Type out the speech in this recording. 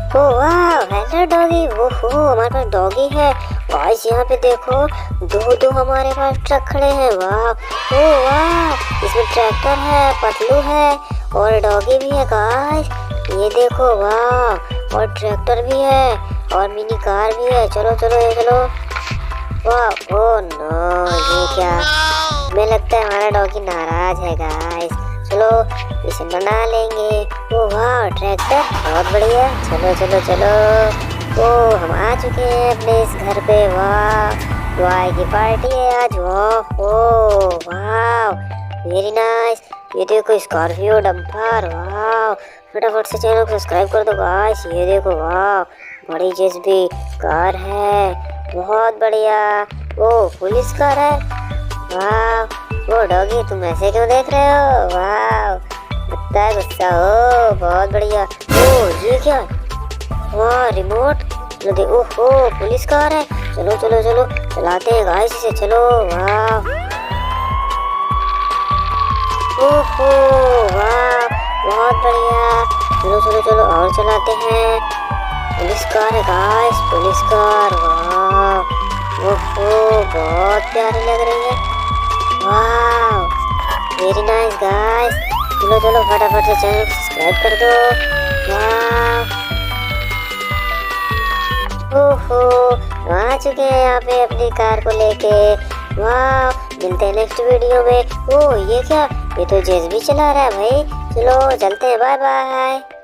ओ वाह, hello doggy. ओहो, हमारे पास डॉगी है गाइस। यहाँ पे देखो, दो दो हमारे पास ट्रक खड़े हैं। वाह, ओ वाह, इसमें ट्रैक्टर है, पतलू है और डॉगी भी है गाइस। ये देखो, वाह, और ट्रैक्टर भी है और मिनी कार भी है। चलो चलो ये चलो। वाह, ओ नो, ये क्या? हमें लगता है हमारा डॉगी नाराज है गाइस। चलो इसे बना लेंगे। ओ वाह, ट्रैक्टर बहुत बढ़िया। चलो चलो चलो। ओ, हम आ चुके हैं अपने इस घर पे। वाह, दुआई की पार्टी है आज। वाह, ओ वाह, वेरी नाइस। ये देखो, स्कॉर्पियो डंपर। वाह, फटाफट से चैनल को सब्सक्राइब कर दो गाइस। ये देखो, वाह, बड़ी जेसीबी कार है, बहुत बढ़िया। ओ, पुलिस कार है। वाह, वो डॉगी, तुम ऐसे क्यों देख रहे हो? वाह, लगता है गुस्सा हो। बहुत बढ़िया। ओ, ये क्या? वाह, रिमोट। चलो दे। ओहो, पुलिस कार है। चलो चलो चलो, चलाते हैं गाइस इसे। चलो। वाह, ओहो, वाह, बहुत बढ़िया। चलो चलो चलो, और चलाते हैं। पुलिस कार है गाइस, पुलिस कार। वाह, ओहो, बहुत प्यारी लग रही है। वाह, वेरी नाइस गाइस। चलो चलो, फटाफट से चैनल को सब्सक्राइब कर दो। वाह, ओहो, आ चुके हैं यहाँ पे अपनी कार को लेके। वाह, मिलते हैं नेक्स्ट वीडियो में। ओ, ये क्या? ये तो जेसीबी चला रहा है भाई। चलो चलते हैं, बाय बाय।